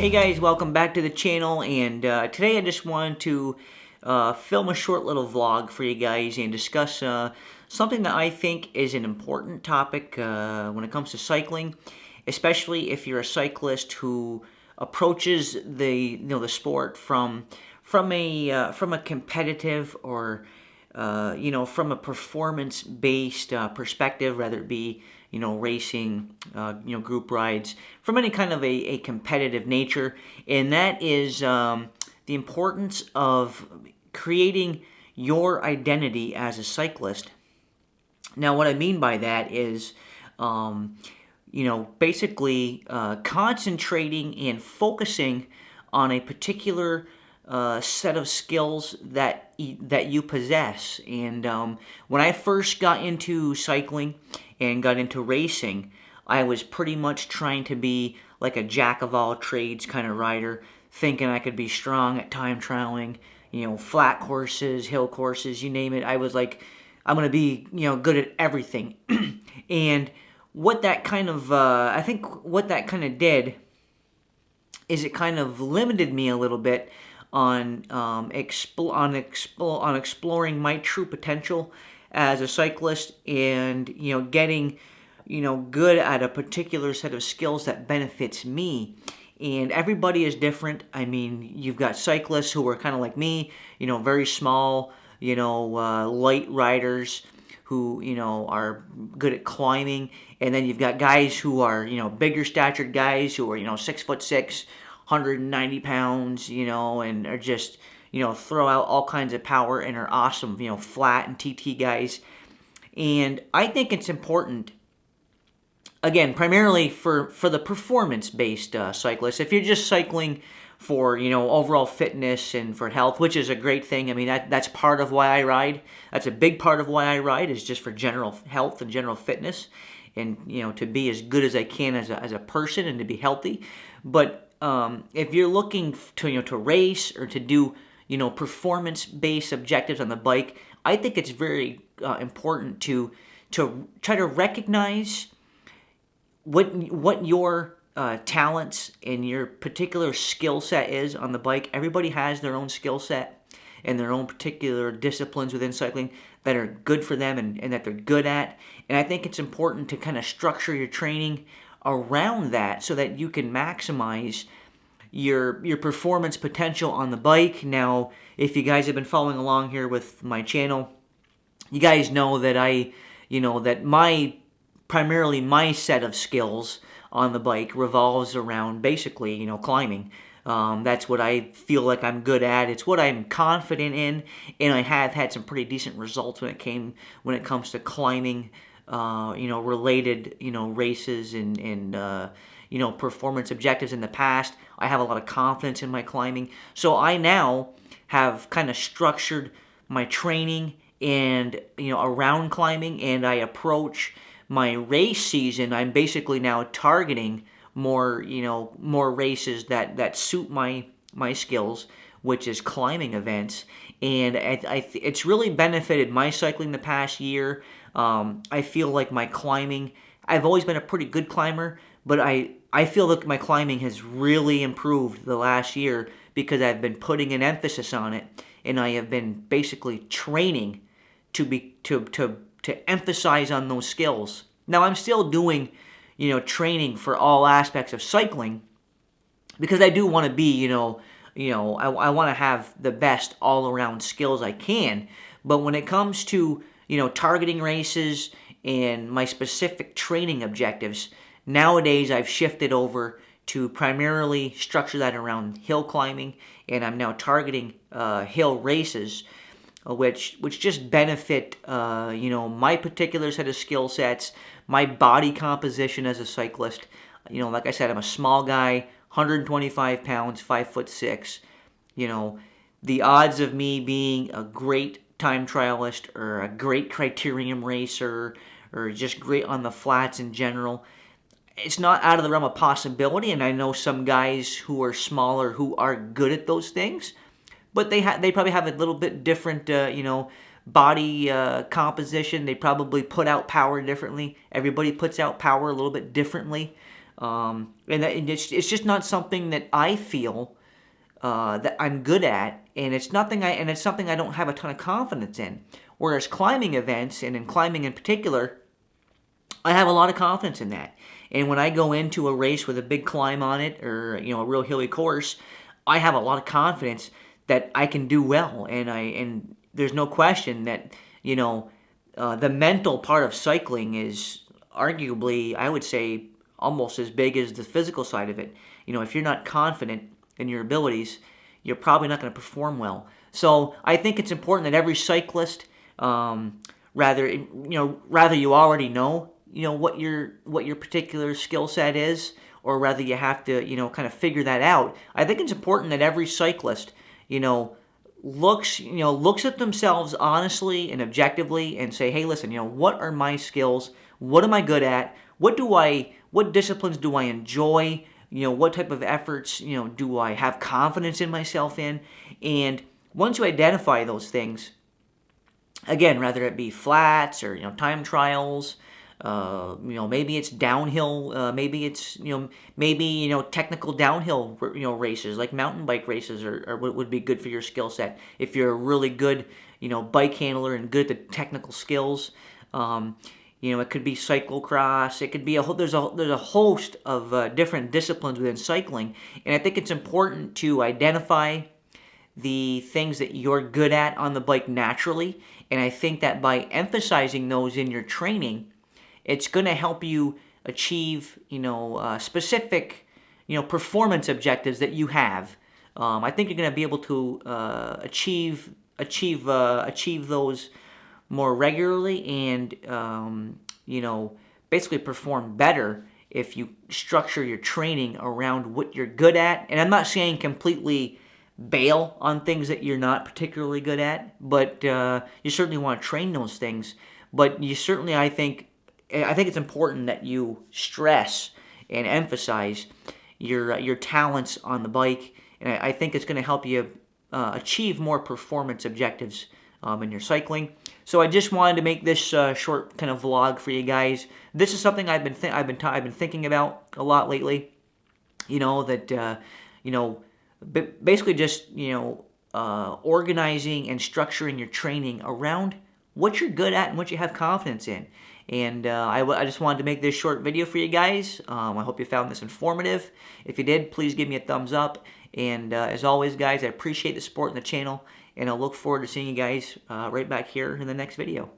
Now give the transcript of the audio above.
Hey guys, welcome back to the channel, and today I just wanted to film a short little vlog for you guys and discuss something that I think is an important topic when it comes to cycling, especially if you're a cyclist who approaches the sport from a competitive or from a performance-based perspective, rather it be, racing, group rides, from any kind of a competitive nature. And that is the importance of creating your identity as a cyclist. Now, what I mean by that is, basically concentrating and focusing on a particular set of skills that you possess. And when I first got into cycling and got into racing, I was pretty much trying to be like a jack of all trades kind of rider, thinking I could be strong at time trialing, flat courses, hill courses, you name it. I was like, I'm going to be, good at everything. And what that kind of, I think what that kind of did is it kind of limited me a little bit on exploring my true potential as a cyclist, and getting good at a particular set of skills that benefits me. And everybody is different. I mean, you've got cyclists who are kind of like me, very small, light riders who are good at climbing, and then you've got guys who are bigger statured guys who are 6'6", 190 pounds, and are just throw out all kinds of power and are awesome, flat and TT guys. And I think it's important, again, primarily for the performance-based cyclists. If you're just cycling for overall fitness and for health, which is a great thing. I mean, that's part of why I ride. That's a big part of why I ride, is just for general health and general fitness, and to be as good as I can as a person and to be healthy. But if you're looking to race or to do performance-based objectives on the bike, I think it's very important to try to recognize what your talents and your particular skill set is on the bike. Everybody has their own skill set and their own particular disciplines within cycling that are good for them and that they're good at. And I think it's important to kind of structure your training around that so that you can maximize your performance potential on the bike. Now, if you guys have been following along here with my channel, you guys know that primarily my set of skills on the bike revolves around basically, climbing. That's what I feel like I'm good at. It's what I'm confident in, and I have had some pretty decent results when it comes to climbing, related, races and performance objectives in the past. I have a lot of confidence in my climbing. So I now have kind of structured my training and, around climbing, and I approach my race season. I'm basically now targeting more races that suit my skills, which is climbing events. And it's really benefited my cycling the past year. I feel like my climbing, I've always been a pretty good climber, but I feel like my climbing has really improved the last year because I've been putting an emphasis on it, and I have been basically training to emphasize on those skills. Now, I'm still doing, training for all aspects of cycling, because I do want to be, I want to have the best all-around skills I can. But when it comes to, targeting races and my specific training objectives, nowadays I've shifted over to primarily structure that around hill climbing, and I'm now targeting hill races, which just benefit my particular set of skill sets, my body composition as a cyclist. Like I said, I'm a small guy, 125 pounds, 5'6". The odds of me being a great time trialist or a great criterium racer or just great on the flats in general, it's not out of the realm of possibility. And I know some guys who are smaller who are good at those things, but they probably have a little bit different, body composition. They probably put out power differently. Everybody puts out power a little bit differently. And it's just not something that I feel that I'm good at, and it's something I don't have a ton of confidence in. Whereas climbing events, and in climbing in particular, I have a lot of confidence in that. And when I go into a race with a big climb on it, or a real hilly course, I have a lot of confidence that I can do well. And there's no question that the mental part of cycling is arguably, I would say, almost as big as the physical side of it. If you're not confident in your abilities, you're probably not going to perform well. So I think it's important that every cyclist, rather you already know what your particular skill set is, or rather you have to kind of figure that out. I think it's important that every cyclist looks at themselves honestly and objectively and say, hey, listen, what are my skills? What am I good at? What disciplines do I enjoy? What type of efforts do I have confidence in myself in? And once you identify those things, again, rather it be flats or time trials, maybe it's downhill, maybe it's technical downhill races like mountain bike races or what would be good for your skill set. If you're a really good bike handler and good at the technical skills, it could be cyclocross. It could be there's a host of different disciplines within cycling, and I think it's important to identify the things that you're good at on the bike naturally. And I think that by emphasizing those in your training, it's going to help you achieve, specific, performance objectives that you have. I think you're going to be able to achieve those more regularly, and basically perform better if you structure your training around what you're good at. And I'm not saying completely bail on things that you're not particularly good at, but you certainly want to train those things. But you certainly, I think it's important that you stress and emphasize your talents on the bike, and I think it's going to help you achieve more performance objectives in your cycling. So I just wanted to make this short kind of vlog for you guys. This is something I've been thinking about a lot lately. Basically just organizing and structuring your training around what you're good at and what you have confidence in. And I just wanted to make this short video for you guys. I hope you found this informative. If you did, please give me a thumbs up. And as always, guys, I appreciate the support in the channel, and I look forward to seeing you guys right back here in the next video.